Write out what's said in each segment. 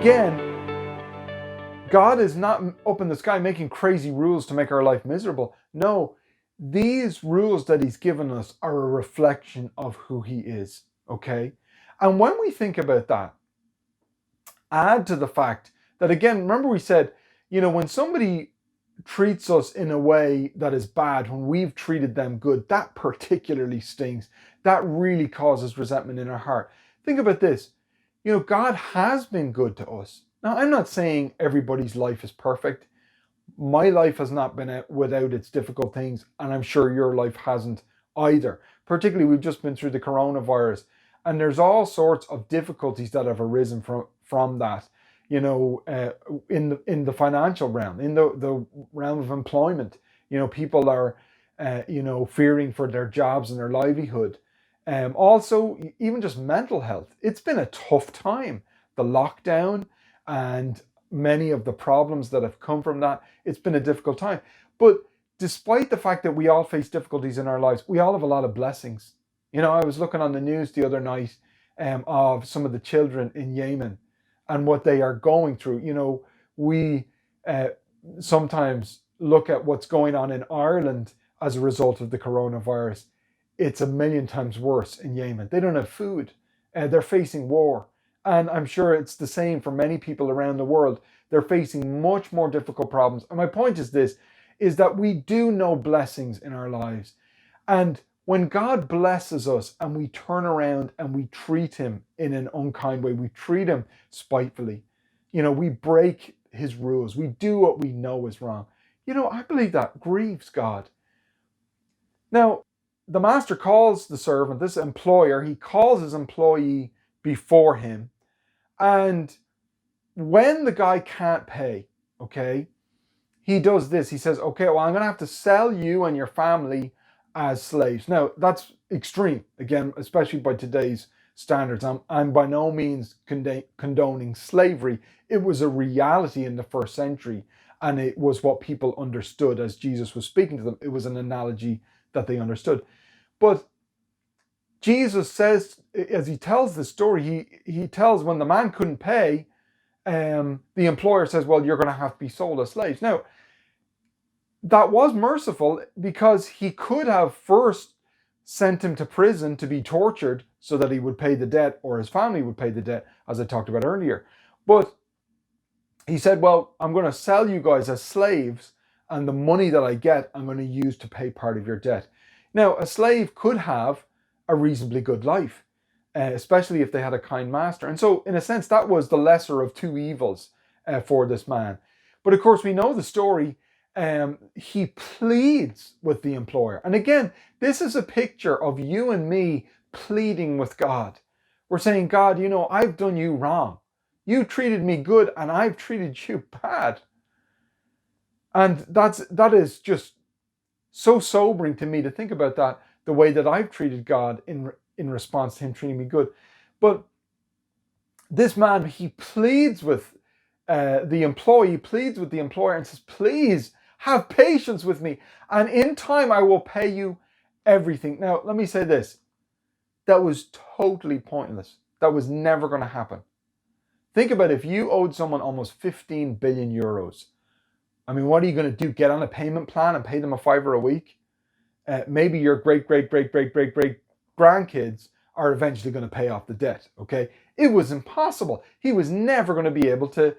again, God is not up in the sky making crazy rules to make our life miserable. No, these rules that he's given us are a reflection of who he is, okay? And when we think about that, add to the fact that, again, remember we said, when somebody treats us in a way that is bad, when we've treated them good, that particularly stings. That really causes resentment in our heart. Think about this. God has been good to us. Now, I'm not saying everybody's life is perfect. My life has not been without its difficult things, and I'm sure your life hasn't either. Particularly, we've just been through the coronavirus, and there's all sorts of difficulties that have arisen from that. In the financial realm, in the realm of employment, people are, fearing for their jobs and their livelihood. Also, even just mental health. It's been a tough time. The lockdown and many of the problems that have come from that, it's been a difficult time. But despite the fact that we all face difficulties in our lives, we all have a lot of blessings. I was looking on the news the other night of some of the children in Yemen and what they are going through. We sometimes look at what's going on in Ireland as a result of the coronavirus. It's a million times worse in Yemen. They don't have food. They're facing war. And I'm sure it's the same for many people around the world. They're facing much more difficult problems. And my point is this, is that we do know blessings in our lives. And when God blesses us and we turn around and we treat him in an unkind way, we treat him spitefully, we break his rules, we do what we know is wrong. I believe that grieves God. Now, the master calls the servant, this employer, he calls his employee before him. And when the guy can't pay, okay, he does this. He says, okay, well, I'm going to have to sell you and your family as slaves. Now, that's extreme, again, especially by today's standards. I'm by no means condoning slavery. It was a reality in the first century, and it was what people understood as Jesus was speaking to them. It was an analogy that they understood. But Jesus says, as he tells the story, he tells when the man couldn't pay, the employer says, well, you're going to have to be sold as slaves. Now, that was merciful because he could have first sent him to prison to be tortured so that he would pay the debt or his family would pay the debt, as I talked about earlier. But he said, well, I'm going to sell you guys as slaves, and the money that I get, I'm going to use to pay part of your debt. Now, a slave could have a reasonably good life, especially if they had a kind master. And so, in a sense, that was the lesser of two evils for this man. But of course, we know the story. He pleads with the employer. And again, this is a picture of you and me pleading with God. We're saying, God, I've done you wrong. You treated me good and I've treated you bad. And that is just so sobering to me to think about that, the way that I've treated God in response to him treating me good. But this man, he pleads with the employee, pleads with the employer and says, please have patience with me, and in time I will pay you everything. Now, let me say this. That was totally pointless. That was never going to happen. Think about if you owed someone almost 15 billion euros. I mean, what are you going to do? Get on a payment plan and pay them $5 a week? Maybe your great grandkids are eventually going to pay off the debt, okay? It was impossible. He was never going to be able to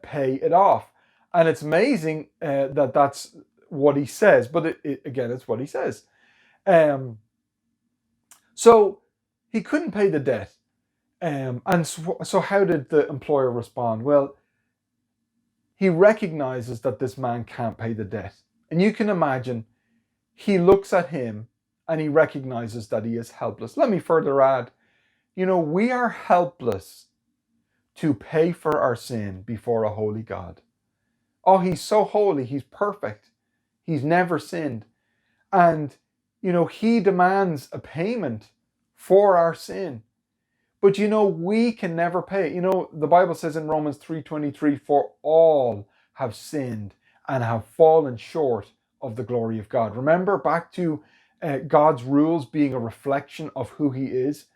pay it off. And it's amazing that that's what he says. But again, it's what he says. So he couldn't pay the debt. And so how did the employer respond? Well, he recognizes that this man can't pay the debt. And you can imagine, he looks at him and he recognizes that he is helpless. Let me further add, we are helpless to pay for our sin before a holy God. Oh, he's so holy, he's perfect. He's never sinned. And, he demands a payment for our sin. But we can never pay. The Bible says in Romans 3:23, for all have sinned and have fallen short of the glory of God. Remember back to God's rules being a reflection of who he is.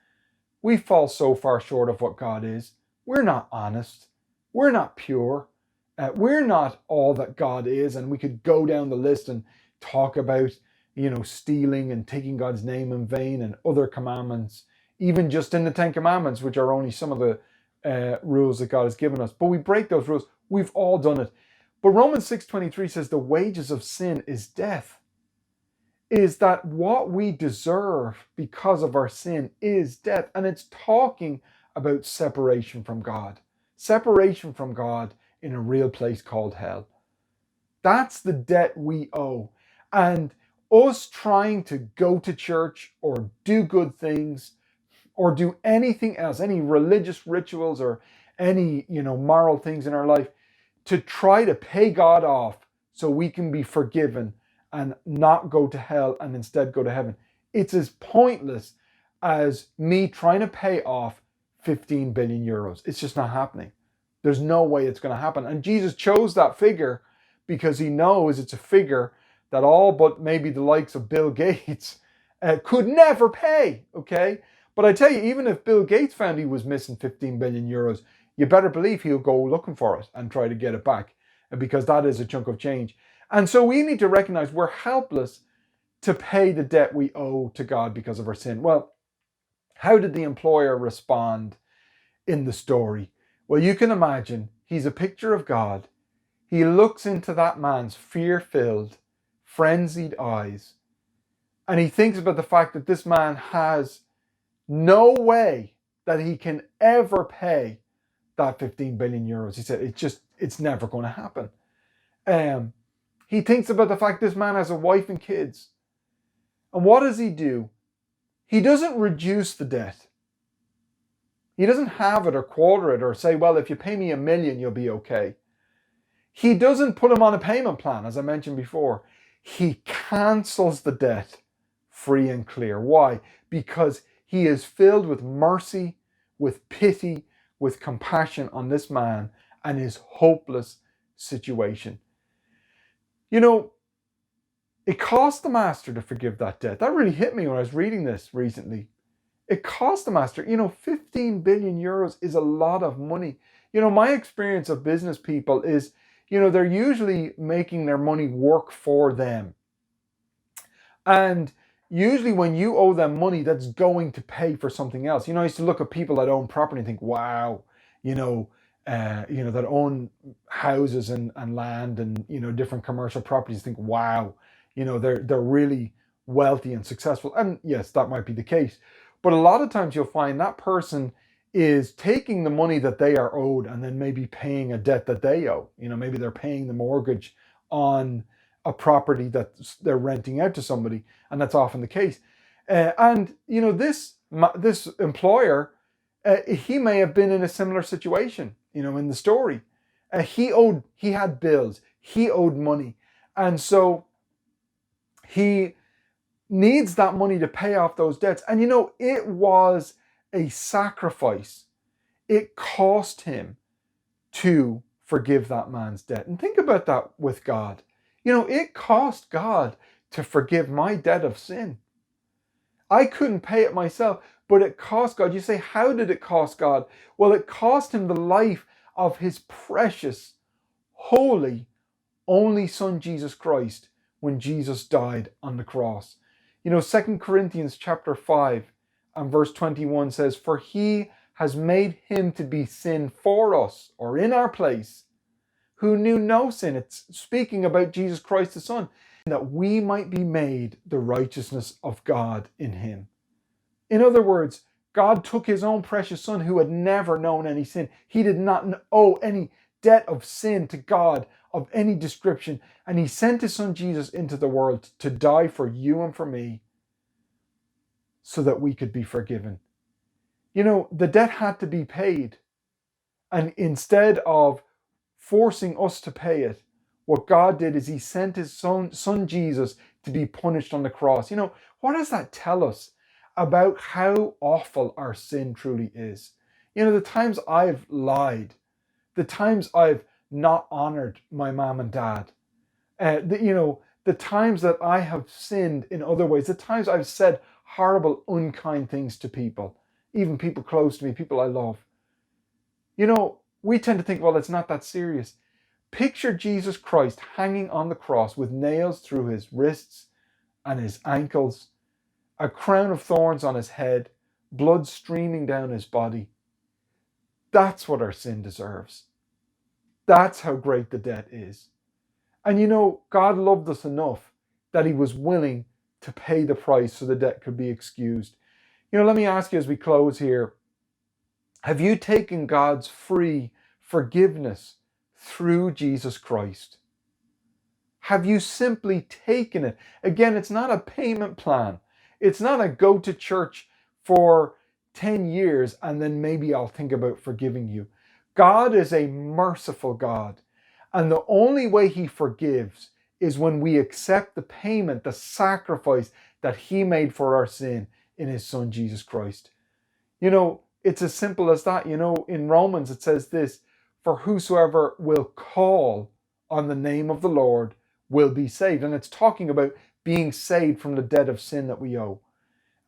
We fall so far short of what God is. We're not honest. We're not pure. We're not all that God is. And we could go down the list and talk about, stealing and taking God's name in vain and other commandments, even just in the Ten Commandments, which are only some of the rules that God has given us. But we break those rules. We've all done it. But Romans 6:23 says the wages of sin is death. Is that what we deserve because of our sin is death. And it's talking about separation from God. Separation from God in a real place called hell. That's the debt we owe. And us trying to go to church or do good things or do anything else, any religious rituals or any, moral things in our life, to try to pay God off so we can be forgiven and not go to hell and instead go to heaven. It's as pointless as me trying to pay off 15 billion euros. It's just not happening. There's no way it's going to happen. And Jesus chose that figure because he knows it's a figure that all but maybe the likes of Bill Gates could never pay, okay? But I tell you, even if Bill Gates found he was missing 15 billion euros, you better believe he'll go looking for it and try to get it back, because that is a chunk of change. And so we need to recognize we're helpless to pay the debt we owe to God because of our sin. Well, how did the employer respond in the story? Well, you can imagine he's a picture of God. He looks into that man's fear-filled, frenzied eyes, and he thinks about the fact that this man has no way that he can ever pay that 15 billion euros. He said, it's never going to happen. He thinks about the fact this man has a wife and kids. And what does he do? He doesn't reduce the debt. He doesn't halve it or quarter it or say, well, if you pay me $1 million, you'll be okay. He doesn't put him on a payment plan, as I mentioned before. He cancels the debt free and clear. Why? Because he is filled with mercy, with pity, with compassion on this man and his hopeless situation. It cost the master to forgive that debt. That really hit me when I was reading this recently. It cost the master, 15 billion euros is a lot of money. My experience of business people is, they're usually making their money work for them. And usually when you owe them money, that's going to pay for something else. I used to look at people that own property and think, wow, that own houses and land and, different commercial properties, think, wow, they're really wealthy and successful. And yes, that might be the case. But a lot of times you'll find that person is taking the money that they are owed and then maybe paying a debt that they owe. Maybe they're paying the mortgage on a property that they're renting out to somebody, and that's often the case. This employer, he may have been in a similar situation, in the story. He had bills, he owed money, and so he needs that money to pay off those debts. And it was a sacrifice. It cost him to forgive that man's debt. And think about that with God. It cost God to forgive my debt of sin. I couldn't pay it myself, but it cost God. You say, how did it cost God? Well, it cost him the life of his precious, holy, only Son, Jesus Christ, when Jesus died on the cross. 2 Corinthians chapter 5 and verse 21 says, for he has made him to be sin for us, or in our place, who knew no sin. It's speaking about Jesus Christ the Son, that we might be made the righteousness of God in him. In other words, God took his own precious Son who had never known any sin. He did not owe any debt of sin to God of any description. And he sent his Son Jesus into the world to die for you and for me so that we could be forgiven. The debt had to be paid. And instead of forcing us to pay it, what God did is he sent his son Jesus to be punished on the cross. What does that tell us about how awful our sin truly is? The times I've lied, the times I've not honored my mom and dad, the times that I have sinned in other ways, the times I've said horrible, unkind things to people, even people close to me, people I love. We tend to think, well, it's not that serious. Picture Jesus Christ hanging on the cross with nails through his wrists and his ankles, a crown of thorns on his head, blood streaming down his body. That's what our sin deserves. That's how great the debt is. And you know, God loved us enough that he was willing to pay the price so the debt could be excused. You know, let me ask you as we close here, have you taken God's free forgiveness through Jesus Christ? Have you simply taken it? Again, it's not a payment plan. It's not a go to church for 10 years and then maybe I'll think about forgiving you. God is a merciful God. And the only way he forgives is when we accept the payment, the sacrifice that he made for our sin in his son, Jesus Christ. You know, it's as simple as that. You know, in Romans it says this, for whosoever will call on the name of the Lord will be saved. And it's talking about being saved from the debt of sin that we owe.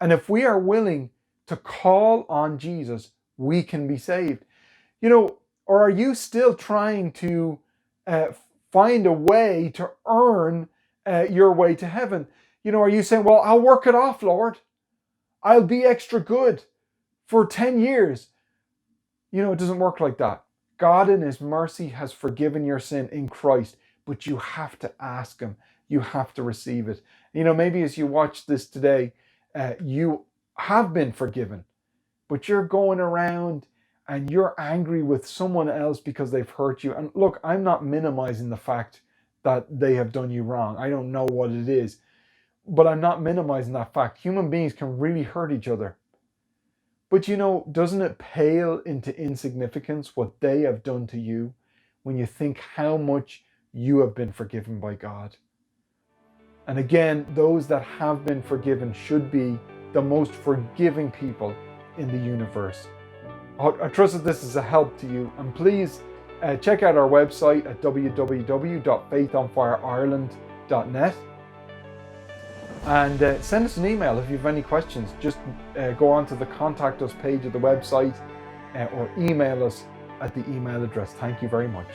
And if we are willing to call on Jesus, we can be saved. You know, or are you still trying to find a way to earn your way to heaven? You know, are you saying, well, I'll work it off, Lord. I'll be extra good for 10 years. You know, it doesn't work like that. God in his mercy has forgiven your sin in Christ, but you have to ask him. You have to receive it. You know, maybe as you watch this today, you have been forgiven, but you're going around and you're angry with someone else because they've hurt you. And look, I'm not minimizing the fact that they have done you wrong. I don't know what it is, but I'm not minimizing that fact. Human beings can really hurt each other. But you know, doesn't it pale into insignificance what they have done to you when you think how much you have been forgiven by God? And again, those that have been forgiven should be the most forgiving people in the universe. I trust that this is a help to you, and please check out our website at www.faithonfireireland.net and send us an email if you have any questions. Just go on to the contact us page of the website or email us at the email address. Thank you very much.